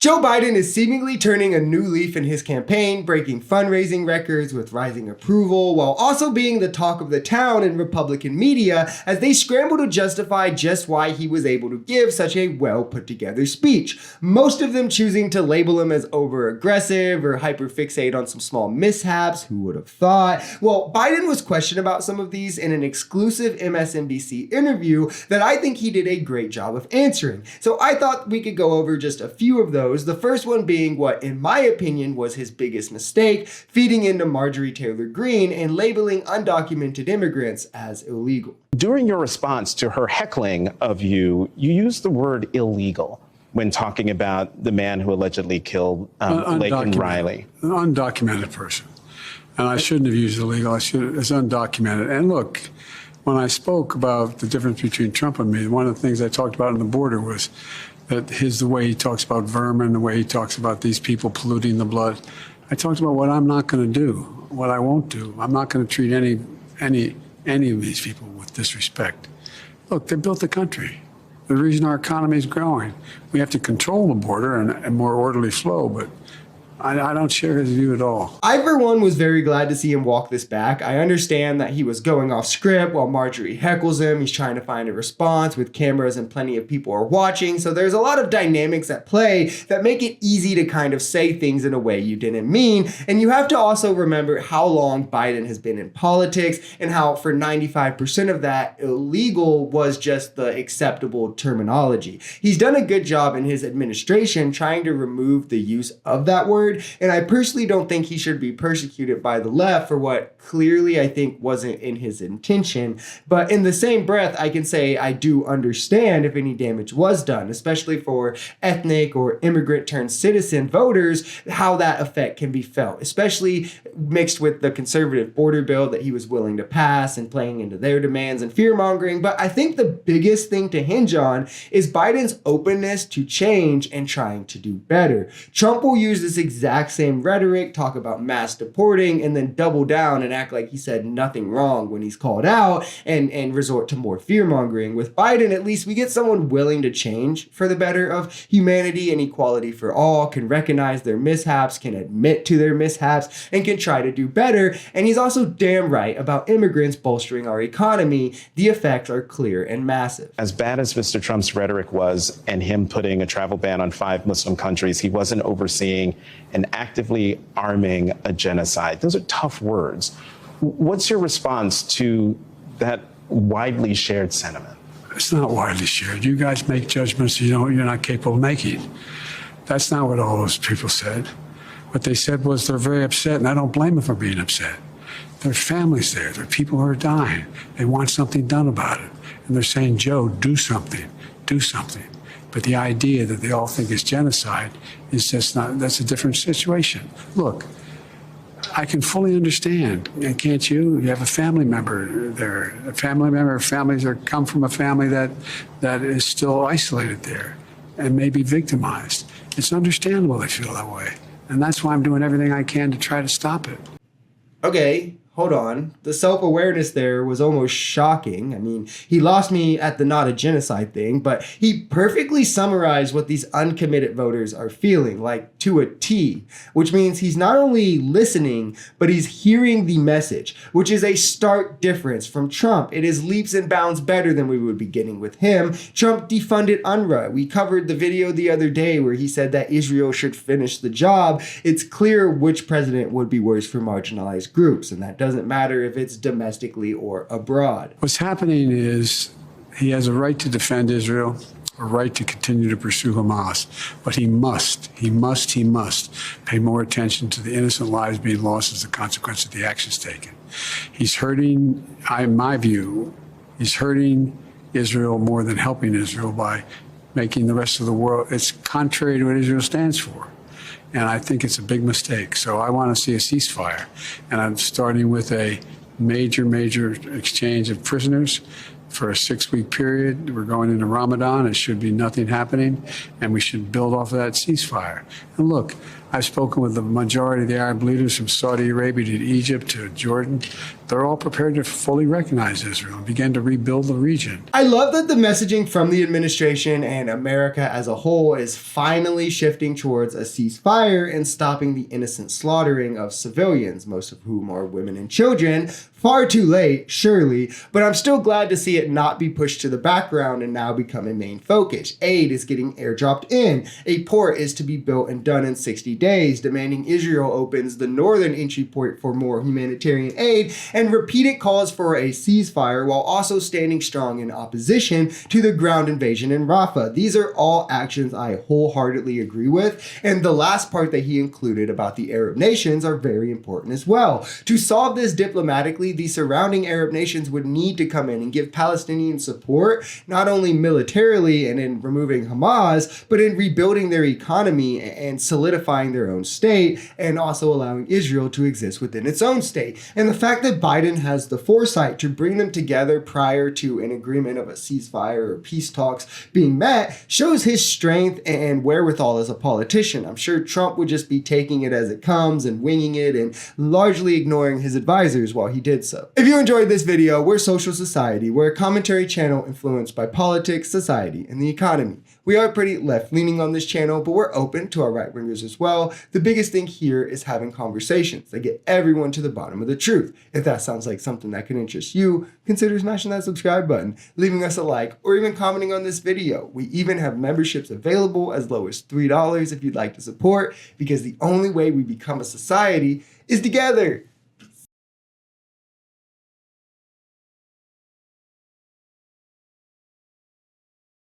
Joe Biden is seemingly turning a new leaf in his campaign, breaking fundraising records with rising approval, while also being the talk of the town in Republican media as they scramble to justify just why he was able to give such a well-put-together speech. Most of them choosing to label him as over-aggressive or hyper-fixate on some small mishaps, who would have thought? Well, Biden was questioned about some of these in an exclusive MSNBC interview that I think he did a great job of answering. So I thought we could go over just a few of those. The first one being what, in my opinion, was his biggest mistake, feeding into Marjorie Taylor Greene and labeling undocumented immigrants as illegal. During your response to her heckling of you, you used the word illegal when talking about the man who allegedly killed Laken Riley. An undocumented person. And I shouldn't have used illegal. It's undocumented. And look, when I spoke about the difference between Trump and me, one of the things I talked about on the border was that the way he talks about vermin, the way he talks about these people polluting the blood. I talked about what I'm not going to do, what I won't do. I'm not going to treat any of these people with disrespect. Look, they built the country. The reason our economy is growing. We have to control the border and more orderly flow, but I don't share his view at all. I, for one, was very glad to see him walk this back. I understand that he was going off script while Marjorie heckles him. He's trying to find a response with cameras and plenty of people are watching. So there's a lot of dynamics at play that make it easy to kind of say things in a way you didn't mean. And you have to also remember how long Biden has been in politics and how for 95% of that, illegal was just the acceptable terminology. He's done a good job in his administration trying to remove the use of that word. And I personally don't think he should be persecuted by the left for what clearly I think wasn't in his intention. But in the same breath, I can say I do understand if any damage was done, especially for ethnic or immigrant turned citizen voters, how that effect can be felt, especially mixed with the conservative border bill that he was willing to pass and playing into their demands and fear mongering. But I think the biggest thing to hinge on is Biden's openness to change and trying to do better. Trump will use this exact same rhetoric, talk about mass deporting, and then double down and act like he said nothing wrong when he's called out and resort to more fear mongering. With Biden, at least we get someone willing to change for the better of humanity and equality for all, can recognize their mishaps, can admit to their mishaps, and can try to do better. And he's also damn right about immigrants bolstering our economy. The effects are clear and massive. As bad as Mr. Trump's rhetoric was and him putting a travel ban on 5 Muslim countries, he wasn't overseeing and actively arming a genocide. Those are tough words. What's your response to that widely shared sentiment? It's not widely shared. You guys make judgments you're not capable of making. That's not what all those people said. What they said was they're very upset, and I don't blame them for being upset. There's families there. There are people who are dying. They want something done about it. And they're saying, Joe, do something. Do something. But the idea that they all think is genocide is just not, that's a different situation. Look, I can fully understand, and can't you? You have a family member there, families that come from a family that is still isolated there and may be victimized. It's understandable they feel that way. And that's why I'm doing everything I can to try to stop it. Okay. Hold on. The self-awareness there was almost shocking. I mean, he lost me at the not a genocide thing, but he perfectly summarized what these uncommitted voters are feeling, like to a T, which means he's not only listening, but he's hearing the message, which is a stark difference from Trump. It is leaps and bounds better than we would be getting with him. Trump defunded UNRWA. We covered the video the other day where he said that Israel should finish the job. It's clear which president would be worse for marginalized groups, and that doesn't matter if it's domestically or abroad. What's happening is he has a right to defend Israel, a right to continue to pursue Hamas, but he must pay more attention to the innocent lives being lost as a consequence of the actions taken. He's hurting, in my view, he's hurting Israel more than helping Israel by making the rest of the world, it's contrary to what Israel stands for. And I think it's a big mistake. So I want to see a ceasefire. And I'm starting with a major exchange of prisoners for a 6-week period. We're going into Ramadan. It should be nothing happening. And we should build off of that ceasefire. And look, I've spoken with the majority of the Arab leaders from Saudi Arabia to Egypt to Jordan. They're all prepared to fully recognize Israel and begin to rebuild the region. I love that the messaging from the administration and America as a whole is finally shifting towards a ceasefire and stopping the innocent slaughtering of civilians, most of whom are women and children. Far too late, surely, but I'm still glad to see it not be pushed to the background and now become a main focus. Aid is getting airdropped in. A port is to be built and done in 60 days, demanding Israel opens the northern entry port for more humanitarian aid, and repeated calls for a ceasefire while also standing strong in opposition to the ground invasion in Rafah. These are all actions I wholeheartedly agree with, and the last part that he included about the Arab nations are very important as well. To solve this diplomatically, the surrounding Arab nations would need to come in and give Palestinians support, not only militarily and in removing Hamas, but in rebuilding their economy and solidifying their own state, and also allowing Israel to exist within its own state. And the fact that Biden has the foresight to bring them together prior to an agreement of a ceasefire or peace talks being met shows his strength and wherewithal as a politician. I'm sure Trump would just be taking it as it comes and winging it and largely ignoring his advisors while he did so. If you enjoyed this video, we're Social Society. We're a commentary channel influenced by politics, society, and the economy. We are pretty left-leaning on this channel, but we're open to our right-wingers as well. The biggest thing here is having conversations that get everyone to the bottom of the truth. If that sounds like something that could interest you, consider smashing that subscribe button, leaving us a like, or even commenting on this video. We even have memberships available as low as $3 if you'd like to support, because the only way we become a society is together.